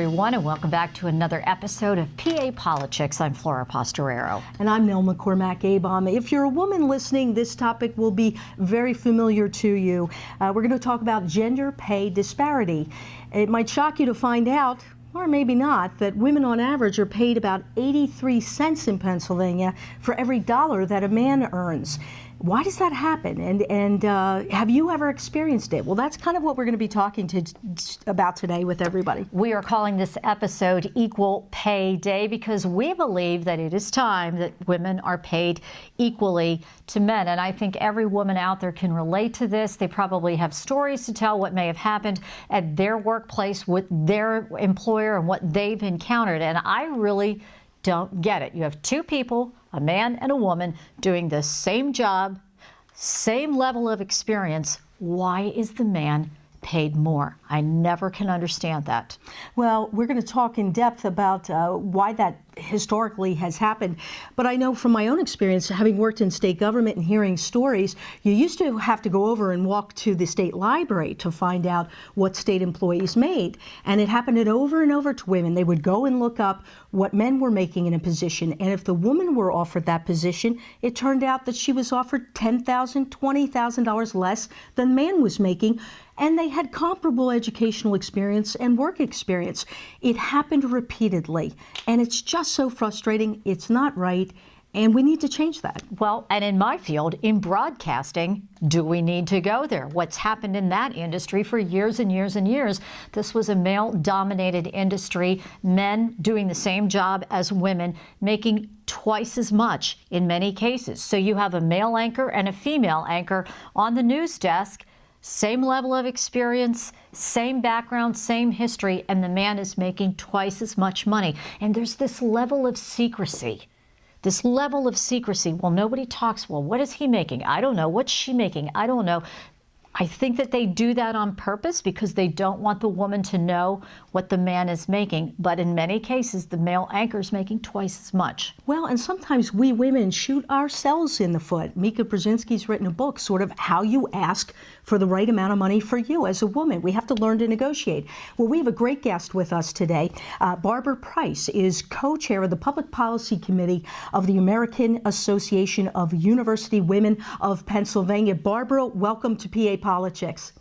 everyone, and welcome back to another episode of PA PoliChicks. I'm Flora Pastorero. And I'm Nell McCormack-Abom. If you're a woman listening, this topic will be very familiar to you. We're going to talk about gender pay disparity. It might shock you to find out, or maybe not, that women on average are paid about 83 cents in Pennsylvania for every dollar that a man earns. Why does that happen? And have you ever experienced it? Well, that's kind of what we're going to be talking about today with everybody. We are calling this episode Equal Pay Day because we believe that it is time that women are paid equally to men. And I think every woman out there can relate to this. They probably have stories to tell what may have happened at their workplace with their employer and what they've encountered. And I really don't get it. You have two people, a man and a woman, doing the same job, same level of experience. Why is the man paid more? I never can understand that. Well, we're going to talk in depth about why that historically has happened. But I know from my own experience, having worked in state government and hearing stories, you used to have to go over and walk to the state library to find out what state employees made. And it happened over and over to women. They would go and look up what men were making in a position. And if the woman were offered that position, it turned out that she was offered $10,000, $20,000 less than the man was making. And they had comparable educational experience and work experience. It happened repeatedly, and it's just so frustrating. It's not right, and we need to change that. Well, and in my field, in broadcasting, do we need to go there? What's happened in that industry for years and years and years? This was a male-dominated industry, men doing the same job as women, making twice as much in many cases. So you have a male anchor and a female anchor on the news desk, same level of experience, same background, same history, and the man is making twice as much money. And there's this level of secrecy. Well, nobody talks. Well, what is he making? I don't know. What's she making? I don't know. I think that they do that on purpose because they don't want the woman to know what the man is making. But in many cases, the male anchor is making twice as much. Well, and sometimes we women shoot ourselves in the foot. Mika Brzezinski's written a book, sort of how you ask for the right amount of money for you as a woman. We have to learn to negotiate. Well, we have a great guest with us today. Barbara Price is co-chair of the Public Policy Committee of the American Association of University Women of Pennsylvania. Barbara, welcome to PA PoliChicks.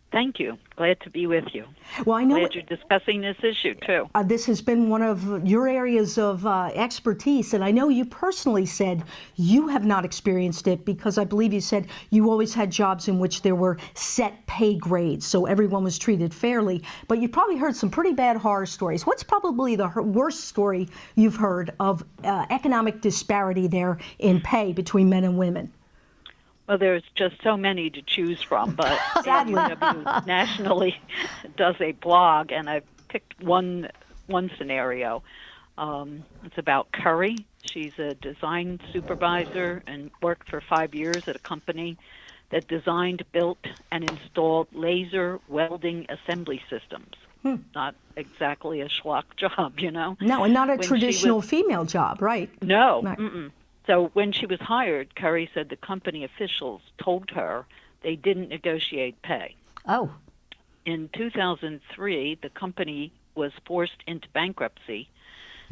Thank you. Glad to be with you. Well, I know glad you're discussing this issue, too. This has been one of your areas of expertise, and I know you personally said you have not experienced it because I believe you said you always had jobs in which there were set pay grades, so everyone was treated fairly. But you've probably heard some pretty bad horror stories. What's probably the worst story you've heard of economic disparity there in pay between men and women? Well, there's just so many to choose from, but AAUW nationally does a blog, and I've picked one scenario. It's about Curry. She's a design supervisor and worked for 5 years at a company that designed, built, and installed laser welding assembly systems. Not exactly a schlock job, you know? No, and not a traditional female job, right? No. Right. So when she was hired, Curry said the company officials told her they didn't negotiate pay. Oh. In 2003, the company was forced into bankruptcy,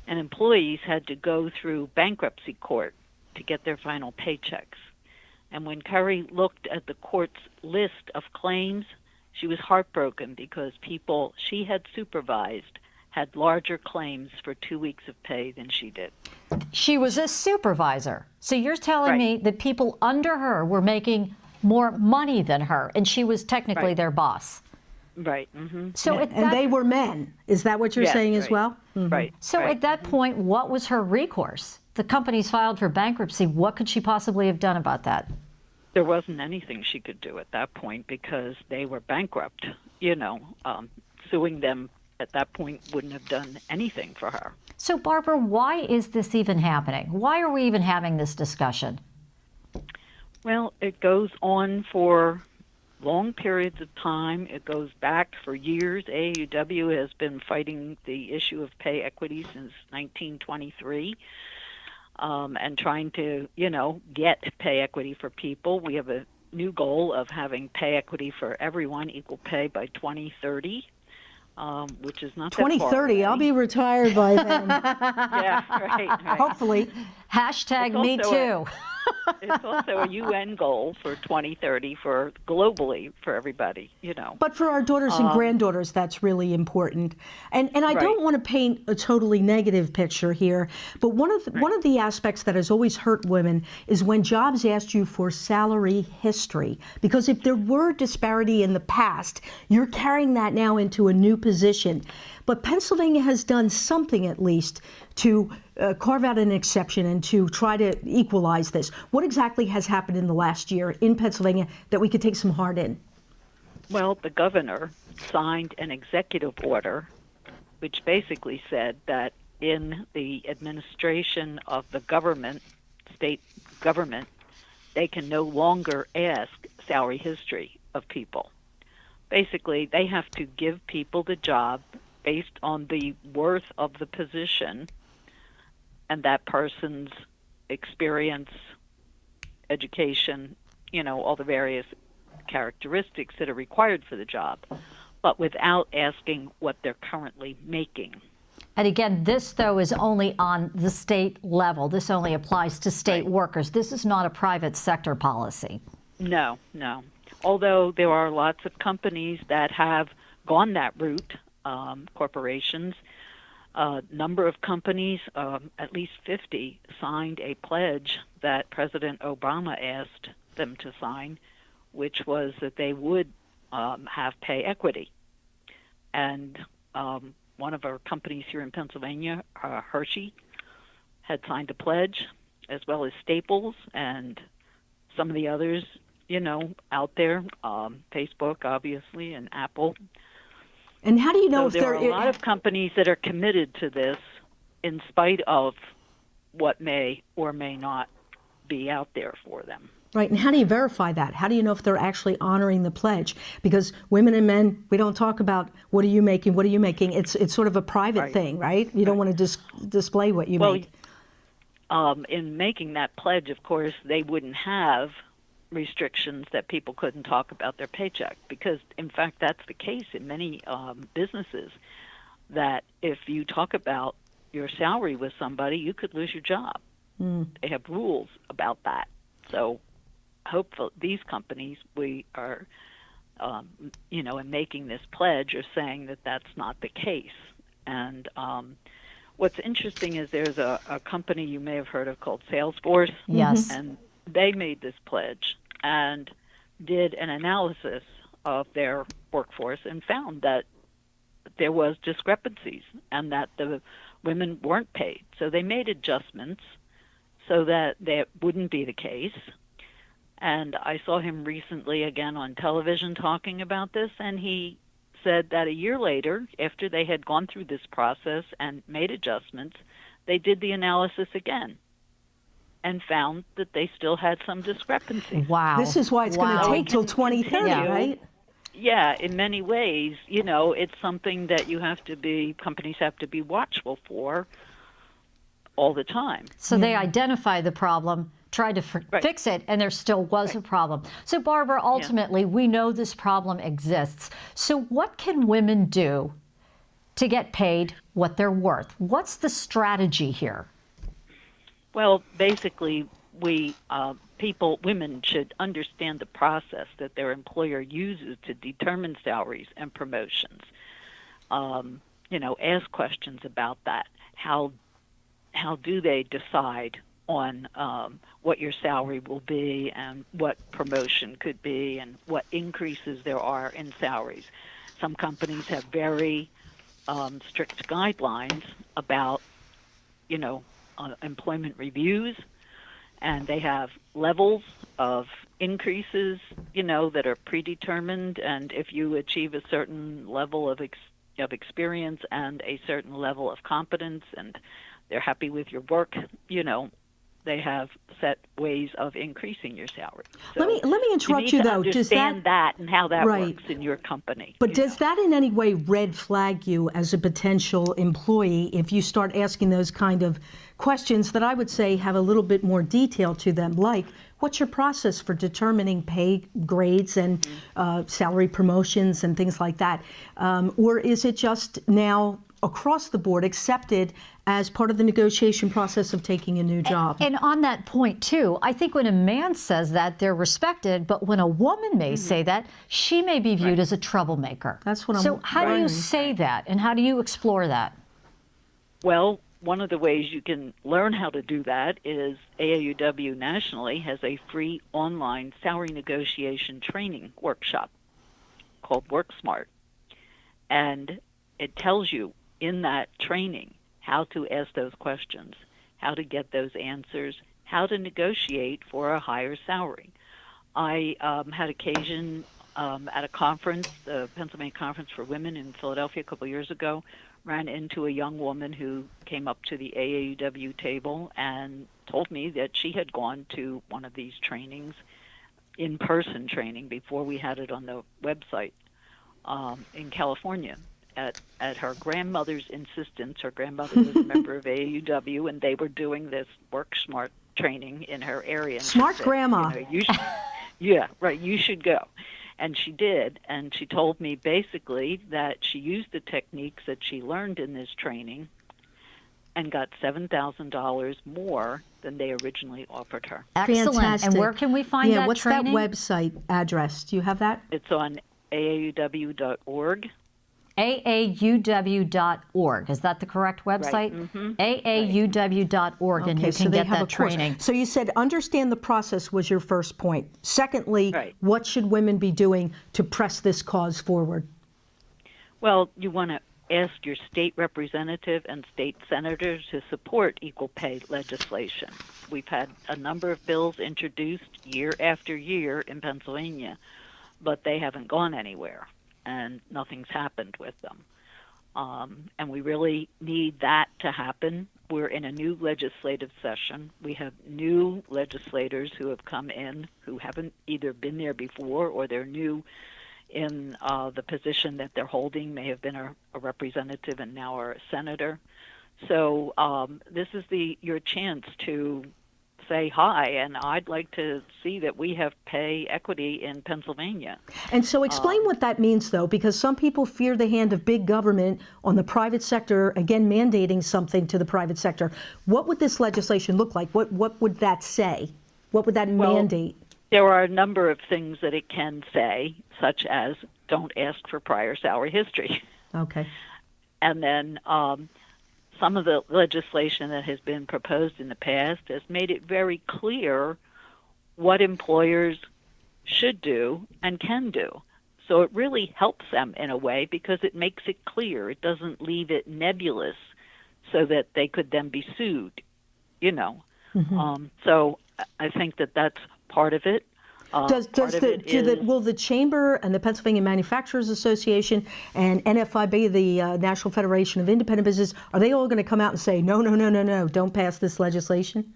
and employees had to go through bankruptcy court to get their final paychecks. And when Curry looked at the court's list of claims, she was heartbroken because people she had supervised had larger claims for 2 weeks of pay than she did. She was a supervisor. So you're telling me that people under her were making more money than her, and she was technically their boss. Right. Mm-hmm. So and they were men. Is that what you're saying as well? Mm-hmm. Right. So at that point, what was her recourse? The company's filed for bankruptcy. What could she possibly have done about that? There wasn't anything she could do at that point because they were bankrupt. Suing them at that point wouldn't have done anything for her. So, Barbara, why is this even happening? Why are we even having this discussion? Well, it goes on for long periods of time. It goes back for years. AAUW has been fighting the issue of pay equity since 1923 and trying to, get pay equity for people. We have a new goal of having pay equity for everyone, equal pay by 2030. which is not that far 2030, I'll away. be retired by then. Yeah, right. Hopefully. Hashtag me too. It's also a UN goal for 2030 for globally for everybody, But for our daughters and granddaughters, that's really important. And I Right. don't want to paint a totally negative picture here, but one of the aspects that has always hurt women is when jobs asked you for salary history. Because if there were disparity in the past, you're carrying that now into a new position. But Pennsylvania has done something at least to carve out an exception and to try to equalize this. What exactly has happened in the last year in Pennsylvania that we could take some heart in? Well, the governor signed an executive order which basically said that in the administration of the government, state government, they can no longer ask salary history of people. Basically, they have to give people the job based on the worth of the position and that person's experience, education, all the various characteristics that are required for the job, but without asking what they're currently making. And again, this, though, is only on the state level. This only applies to state workers. This is not a private sector policy. No. Although there are lots of companies that have gone that route, corporations. A number of companies, at least 50, signed a pledge that President Obama asked them to sign, which was that they would have pay equity. And one of our companies here in Pennsylvania, Hershey, had signed a pledge, as well as Staples and some of the others, out there, Facebook, obviously, and Apple. And how do you know So if there are a lot of companies that are committed to this in spite of what may or may not be out there for them. Right, and how do you verify that? How do you know if they're actually honoring the pledge? Because women and men, we don't talk about what are you making, what are you making. It's sort of a private thing, right? You don't want to display what you make. In making that pledge, of course, they wouldn't have restrictions that people couldn't talk about their paycheck, because in fact that's the case in many businesses, that if you talk about your salary with somebody, you could lose your job. They have rules about that. So hopefully these companies, we are in making this pledge, are saying that that's not the case. And what's interesting is there's a company you may have heard of called Salesforce. Yes. And they made this pledge and did an analysis of their workforce and found that there was discrepancies and that the women weren't paid. So they made adjustments so that wouldn't be the case. And I saw him recently again on television talking about this, and he said that a year later, after they had gone through this process and made adjustments, they did the analysis again and found that they still had some discrepancies. Wow. This is why it's going to take till 2030, right? Yeah, in many ways, it's something that companies have to be watchful for all the time. So they identify the problem, tried to fix it, and there still was a problem. So Barbara, ultimately, we know this problem exists. So what can women do to get paid what they're worth? What's the strategy here? Well, basically, women should understand the process that their employer uses to determine salaries and promotions. Ask questions about that. How do they decide on what your salary will be and what promotion could be and what increases there are in salaries? Some companies have very strict guidelines about, employment reviews, and they have levels of increases, that are predetermined, and if you achieve a certain level of experience and a certain level of competence and they're happy with your work, they have set ways of increasing your salary. So let me interrupt you, though. Does that and how that works in your company? But does that in any way red flag you as a potential employee if you start asking those kind of questions that I would say have a little bit more detail to them, like what's your process for determining pay grades and salary promotions and things like that? Or is it just now across the board accepted as part of the negotiation process of taking a new job? And on that point, too, I think when a man says that, they're respected, but when a woman may say that, she may be viewed as a troublemaker. That's what I'm So how do you say that, and how do you explore that? Well, one of the ways you can learn how to do that is AAUW nationally has a free online salary negotiation training workshop called WorkSmart. And it tells you in that training how to ask those questions, how to get those answers, how to negotiate for a higher salary. I had occasion at a conference, the Pennsylvania Conference for Women in Philadelphia a couple of years ago, ran into a young woman who came up to the AAUW table and told me that she had gone to one of these trainings, in-person training, before we had it on the website in California. At her grandmother's insistence. Her grandmother was a member of AAUW, and they were doing this WorkSmart training in her area. And Smart said, grandma. You should, yeah, right, you should go. And she did, and she told me basically that she used the techniques that she learned in this training and got $7,000 more than they originally offered her. Excellent. Fantastic. And where can we find that what's training? that website address? Do you have that? It's on AAUW.org. AAUW.org. Is that the correct website? Right. Mm-hmm. AAUW.org, and you so can they get have that a course. training. So you said understand the process was your first point. Secondly, what should women be doing to press this cause forward? Well, you want to ask your state representative and state senators to support equal pay legislation. We've had a number of bills introduced year after year in Pennsylvania, but they haven't gone anywhere, and nothing's happened with them. And we really need that to happen. We're in a new legislative session. We have new legislators who have come in who haven't either been there before or they're new in the position that they're holding, may have been a representative and now are a senator. So this is your chance to say hi, and I'd like to see that we have pay equity in Pennsylvania. And so explain what that means, though, because some people fear the hand of big government on the private sector, again, mandating something to the private sector. What would this legislation look like? What would that say? What would that mandate? There are a number of things that it can say, such as don't ask for prior salary history. Okay. And then some of the legislation that has been proposed in the past has made it very clear what employers should do and can do. So it really helps them in a way because it makes it clear. It doesn't leave it nebulous so that they could then be sued, you know. Mm-hmm. So I think that that's part of it. Will the Chamber and the Pennsylvania Manufacturers Association and NFIB, the National Federation of Independent Business, are they all going to come out and say, no, don't pass this legislation?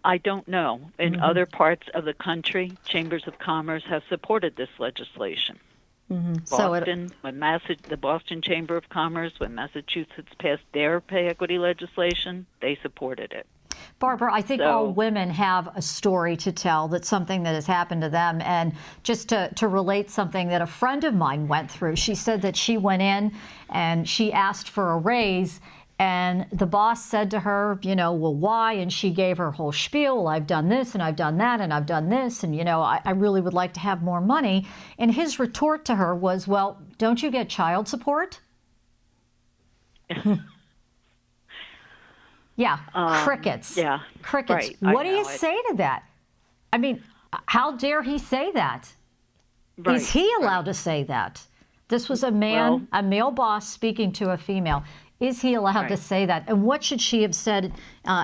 I don't know. In other parts of the country, chambers of commerce have supported this legislation. Mm-hmm. Boston, the Boston Chamber of Commerce, when Massachusetts passed their pay equity legislation, they supported it. Barbara, I think all women have a story to tell, that's something that has happened to them. And just to relate something that a friend of mine went through, she said that she went in and she asked for a raise, and the boss said to her, well, why? And she gave her whole spiel. I've done this and I've done that and I've done this, and I really would like to have more money. And his retort to her was, well, don't you get child support? Yeah, crickets. Yeah, crickets. Right. What do you say to that? I mean, how dare he say that? Right. Is he allowed to say that? This was a man, a male boss speaking to a female. Is he allowed to say that? And what should she have said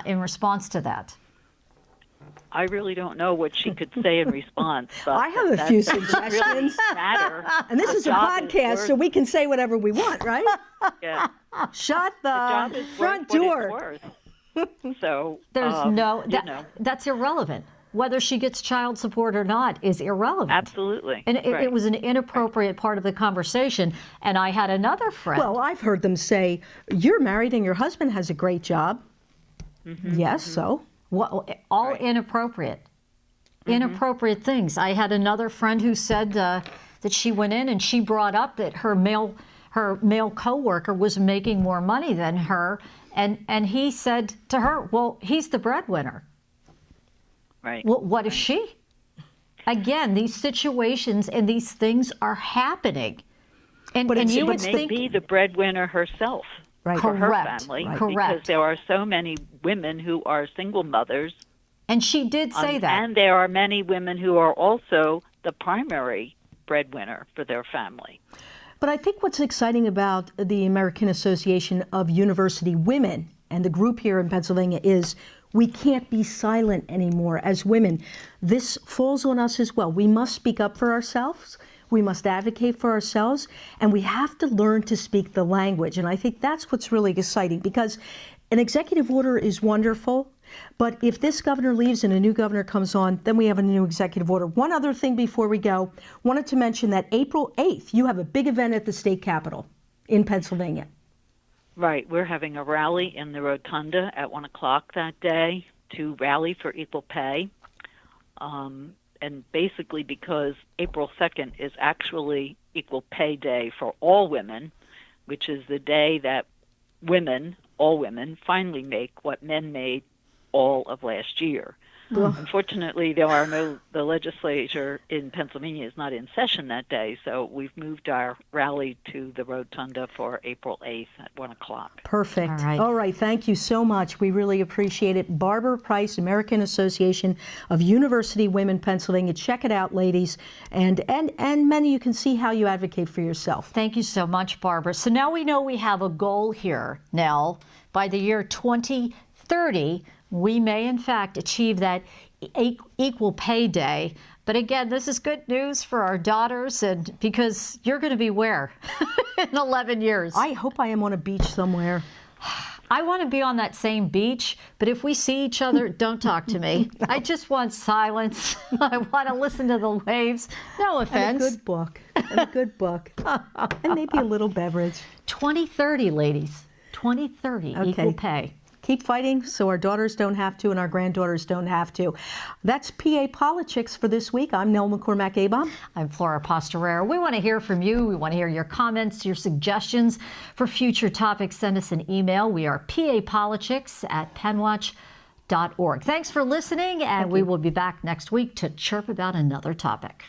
in response to that? I really don't know what she could say in response. But I have a few suggestions. Really matter. And this is a podcast, so we can say whatever we want, right? Yeah. Shut the job is front worth door. what it's worth. So There's that's know. irrelevant. Whether she gets child support or not is irrelevant. Absolutely. And it was an inappropriate part of the conversation. And I had another friend. Well, I've heard them say, "You're married and your husband has a great job." Yes, so? Well, all inappropriate. Inappropriate things. I had another friend who said that she went in and she brought up that her male coworker was making more money than her, and he said to her, "Well, he's the breadwinner." Right. Well, what is she? Again, these situations and these things are happening, and you would may think be the breadwinner herself. Right. For her Correct. family, Right. because Correct. there are so many women who are single mothers. And she did say that. And there are many women who are also the primary breadwinner for their family. But I think what's exciting about the American Association of University Women and the group here in Pennsylvania is we can't be silent anymore as women. This falls on us as well. We must speak up for ourselves. We must advocate for ourselves, and we have to learn to speak the language. And I think that's what's really exciting, because an executive order is wonderful, but if this governor leaves and a new governor comes on, then we have a new executive order. One other thing before we go, wanted to mention that April 8th, you have a big event at the state capitol in Pennsylvania. Right. We're having a rally in the Rotunda at 1 o'clock that day to rally for equal pay. And basically because April 2nd is actually Equal Pay Day for all women, which is the day that all women, finally make what men made all of last year. Unfortunately, the legislature in Pennsylvania is not in session that day, so we've moved our rally to the Rotunda for April 8th at 1 o'clock. Perfect. All right. Thank you so much. We really appreciate it. Barbara Price, American Association of University Women, Pennsylvania. Check it out, ladies. And men, you can see how you advocate for yourself. Thank you so much, Barbara. So now we know we have a goal here, Nell. By the year 2030, we may, in fact, achieve that equal pay day. But again, this is good news for our daughters, and because you're going to be where in 11 years? I hope I am on a beach somewhere. I want to be on that same beach, but if we see each other, don't talk to me. No. I just want silence. I want to listen to the waves. No offense. And a good book. And a good book. And maybe a little beverage. 2030, ladies. 2030, equal pay. Keep fighting so our daughters don't have to and our granddaughters don't have to. That's PA PoliChicks for this week. I'm Nell McCormack-Abom. I'm Flora Pastorero. We want to hear from you. We want to hear your comments, your suggestions for future topics. Send us an email. We are PAPoliChicks@penwatch.org. Thanks for listening, and we will be back next week to chirp about another topic.